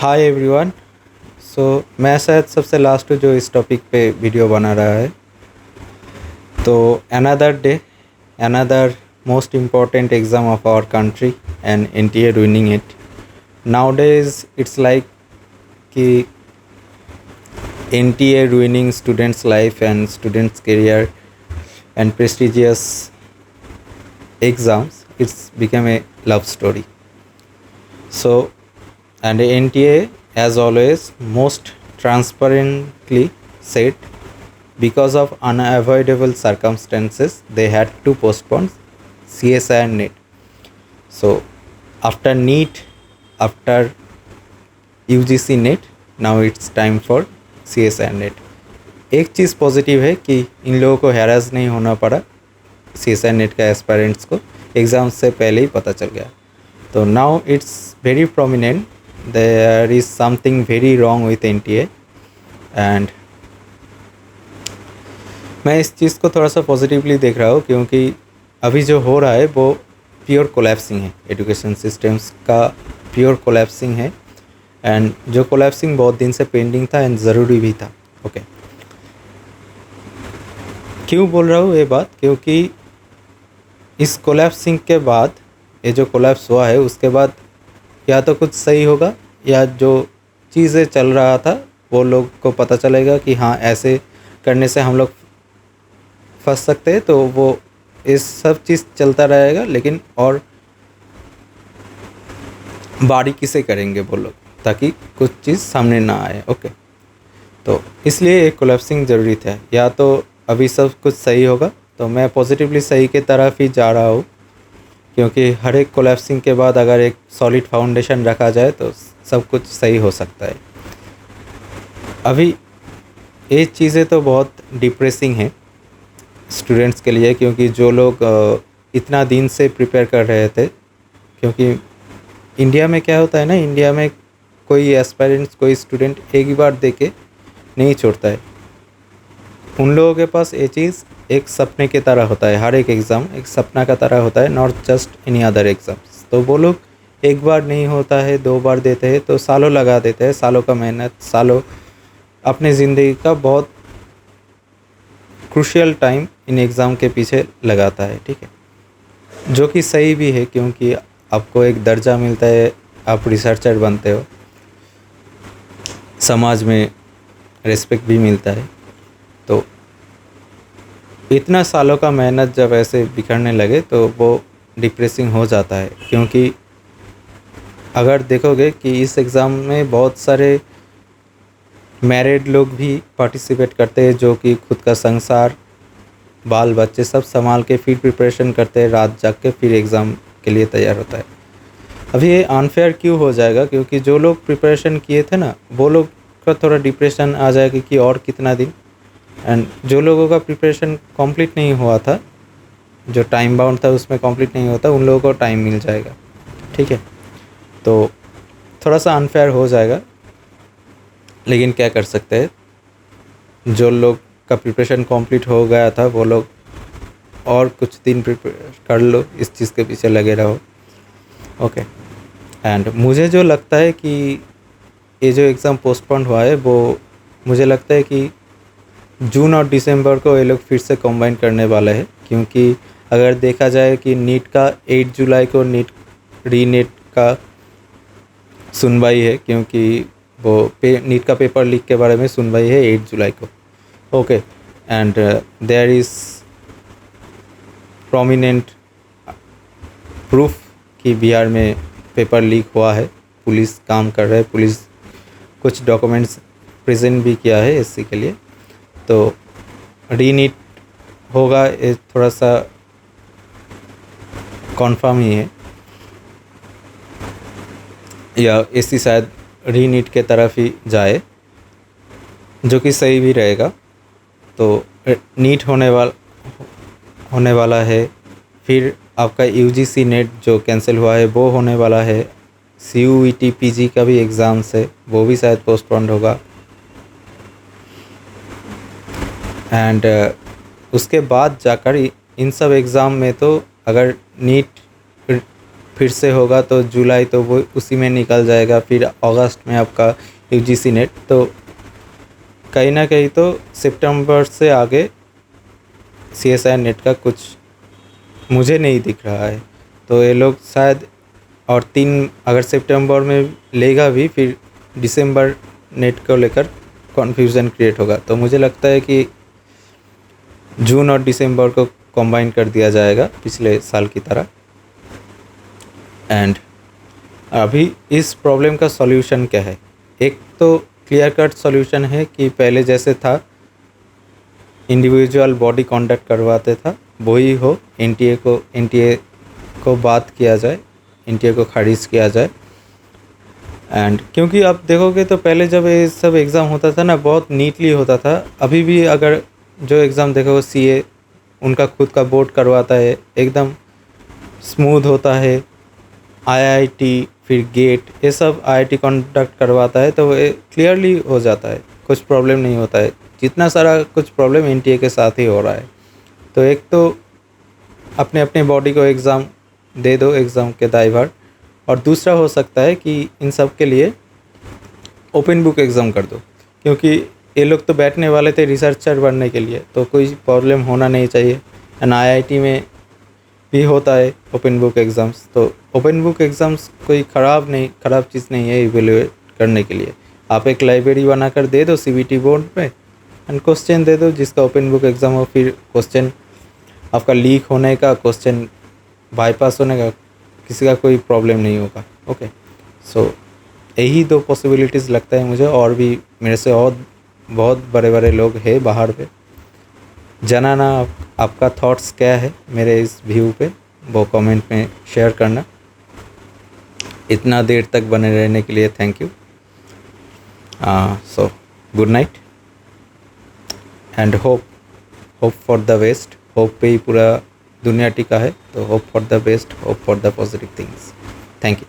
Hi everyone. मैं शायद सबसे लास्ट जो इस टॉपिक पे वीडियो बना रहा है। तो another day, another most important exam of our country and NTA ruining it. Nowadays it's like कि NTA ruining students' life and students' career and prestigious exams. It's become a love story. So, and NTA, as always, most transparently said, because of unavoidable circumstances, they had to postpone CSI and NET. So, after NEET, after UGC NET, now it's time for CSI and NET. एक चीज़ positive है कि इन लोगों को harass नहीं होना पड़ा। CSI NET का aspirants को एग्ज़ाम से पहले ही पता चल गया। तो now it's very prominent, there is something very wrong with NTA and मैं इस चीज़ को थोड़ा सा पॉजिटिवली देख रहा हूँ, क्योंकि अभी जो हो रहा है वो प्योर कोलैप्सिंग है। एजुकेशन सिस्टम्स का प्योर कोलैप्सिंग है एंड जो कोलैप्सिंग बहुत दिन से पेंडिंग था एंड ज़रूरी भी था। ओके, क्यों बोल रहा हूँ ये बात? क्योंकि इस कोलैप्सिंग के बाद, ये जो कोलैप्स हुआ है उसके बाद या तो कुछ सही होगा, या जो चीज़ें चल रहा था वो लोग को पता चलेगा कि हाँ ऐसे करने से हम लोग फंस सकते हैं, तो वो इस सब चीज़ चलता रहेगा, लेकिन और बारीकी से करेंगे वो लोग ताकि कुछ चीज़ सामने ना आए। ओके, तो इसलिए एक कोलैप्सिंग ज़रूरी था। या तो अभी सब कुछ सही होगा, तो मैं पॉजिटिवली सही के तरफ ही जा रहा हूँ, क्योंकि हर एक कोलैप्सिंग के बाद अगर एक सॉलिड फाउंडेशन रखा जाए तो सब कुछ सही हो सकता है। अभी ये चीज़ें तो बहुत डिप्रेसिंग हैं स्टूडेंट्स के लिए, क्योंकि जो लोग इतना दिन से प्रिपेयर कर रहे थे, क्योंकि इंडिया में क्या होता है ना, इंडिया में कोई एस्पायरेंट्स, कोई स्टूडेंट एक ही बार दे के नहीं छोड़ता है। उन लोगों के पास ये चीज़ एक सपने की तरह होता है। हर एक एग्ज़ाम एक सपना का तरह होता है, not just any other exams. तो वो लोग एक बार नहीं होता है, 2 बार देते हैं, तो सालों लगा देते हैं, सालों का मेहनत, सालों अपनी ज़िंदगी का बहुत क्रूशियल टाइम इन एग्ज़ाम के पीछे लगाता है। ठीक है, जो कि सही भी है, क्योंकि आपको एक दर्जा मिलता है, आप रिसर्चर बनते हो, समाज में रिस्पेक्ट भी मिलता है। तो इतना सालों का मेहनत जब ऐसे बिखरने लगे तो वो डिप्रेसिंग हो जाता है। क्योंकि अगर देखोगे कि इस एग्ज़ाम में बहुत सारे मैरिड लोग भी पार्टिसिपेट करते हैं, जो कि खुद का संसार, बाल बच्चे सब संभाल के फिर प्रिपरेशन करते हैं, रात जाग के फिर एग्ज़ाम के लिए तैयार होता है। अभी ये अनफेयर क्यों हो जाएगा? क्योंकि जो लोग प्रिपरेशन किए थे ना, वो लोग का थोड़ा डिप्रेशन आ जाएगा कि और कितना दिन, एंड जो लोगों का प्रिपरेशन कंप्लीट नहीं हुआ था, जो टाइम बाउंड था उसमें कंप्लीट नहीं होता, उन लोगों को टाइम मिल जाएगा। ठीक है, तो थोड़ा सा अनफेयर हो जाएगा, लेकिन क्या कर सकते हैं। जो लोग का प्रिपरेशन कंप्लीट हो गया था वो लोग और कुछ दिन प्रिपेयर कर लो, इस चीज़ के पीछे लगे रहो। ओके, एंड मुझे जो लगता है कि ये जो एग्ज़ाम पोस्टपोन हुआ है, वो मुझे लगता है कि जून और दिसंबर को ये लोग फिर से कंबाइन करने वाले हैं। क्योंकि अगर देखा जाए कि नीट का 8 जुलाई को रीनेट का सुनवाई है, क्योंकि वो नीट का पेपर लीक के बारे में सुनवाई है 8 जुलाई को। Okay, and there is prominent proof कि बिहार में पेपर लीक हुआ है। पुलिस काम कर रहा है, पुलिस कुछ डॉक्यूमेंट्स प्रेजेंट भी किया है एससी के लिए। तो रीनीट होगा, ये थोड़ा सा कॉन्फर्म ही है, या एससी शायद रीनीट के तरफ ही जाए, जो कि सही भी रहेगा। तो नीट होने वाला है, फिर आपका यूजीसी नेट जो कैंसिल हुआ है वो होने वाला है, CUET PG का भी एग्ज़ाम्स है, वो भी शायद पोस्टपोन्ड होगा। एंड उसके बाद जाकर इन सब एग्ज़ाम में तो अगर नीट फिर से होगा तो जुलाई तो वो उसी में निकल जाएगा, फिर अगस्त में आपका यूजीसी नेट, तो कहीं ना कहीं तो सितंबर से आगे सीएसआई नेट का कुछ मुझे नहीं दिख रहा है। तो ये लोग शायद और 3 अगर सितंबर में लेगा भी, फिर दिसंबर नेट को लेकर कन्फ्यूज़न क्रिएट होगा। तो मुझे लगता है कि जून और दिसंबर को कंबाइन कर दिया जाएगा पिछले साल की तरह। एंड अभी इस प्रॉब्लम का सॉल्यूशन क्या है? एक तो क्लियर कट सॉल्यूशन है कि पहले जैसे था इंडिविजुअल बॉडी कंडक्ट करवाते था वही हो, एनटीए को बात किया जाए, एनटीए को खारिज किया जाए। एंड क्योंकि आप देखोगे तो पहले जब ये सब एग्ज़ाम होता था ना, बहुत नीटली होता था। अभी भी अगर जो एग्ज़ाम देखोगे सीए उनका खुद का बोर्ड करवाता है, एकदम स्मूथ होता है। आईआईटी फिर गेट ये सब आईआईटी कंडक्ट करवाता है, तो ये क्लियरली हो जाता है, कुछ प्रॉब्लम नहीं होता है। जितना सारा कुछ प्रॉब्लम एनटीए के साथ ही हो रहा है। तो एक तो अपने अपने बॉडी को एग्ज़ाम दे दो, एग्ज़ाम के दायभार। और दूसरा हो सकता है कि इन सब के लिए ओपन बुक एग्ज़ाम कर दो, क्योंकि ये लोग तो बैठने वाले थे रिसर्चर बनने के लिए, तो कोई प्रॉब्लम होना नहीं चाहिए। एंड आईआईटी में भी होता है ओपन बुक एग्ज़ाम्स, तो ओपन बुक एग्ज़ाम्स कोई ख़राब चीज़ नहीं है इवेलुएट करने के लिए। आप एक लाइब्रेरी बनाकर दे दो सीबीटी बोर्ड पे एंड क्वेश्चन दे दो जिसका ओपन बुक एग्ज़ाम हो, फिर क्वेश्चन आपका लीक होने का, क्वेश्चन बाईपास होने का किसी का कोई प्रॉब्लम नहीं होगा। ओके, सो यही 2 पॉसिबिलिटीज़ लगता है मुझे। और भी मेरे से और बहुत बड़े बड़े लोग हैं बाहर पे। जानना आपका थॉट्स क्या है मेरे इस व्यू पे, वो कमेंट में शेयर करना। इतना देर तक बने रहने के लिए thank you. So good night and hope for the best. Hope पे ही पूरा दुनिया टिका है, तो hope for the best, hope for the positive things. Thank you.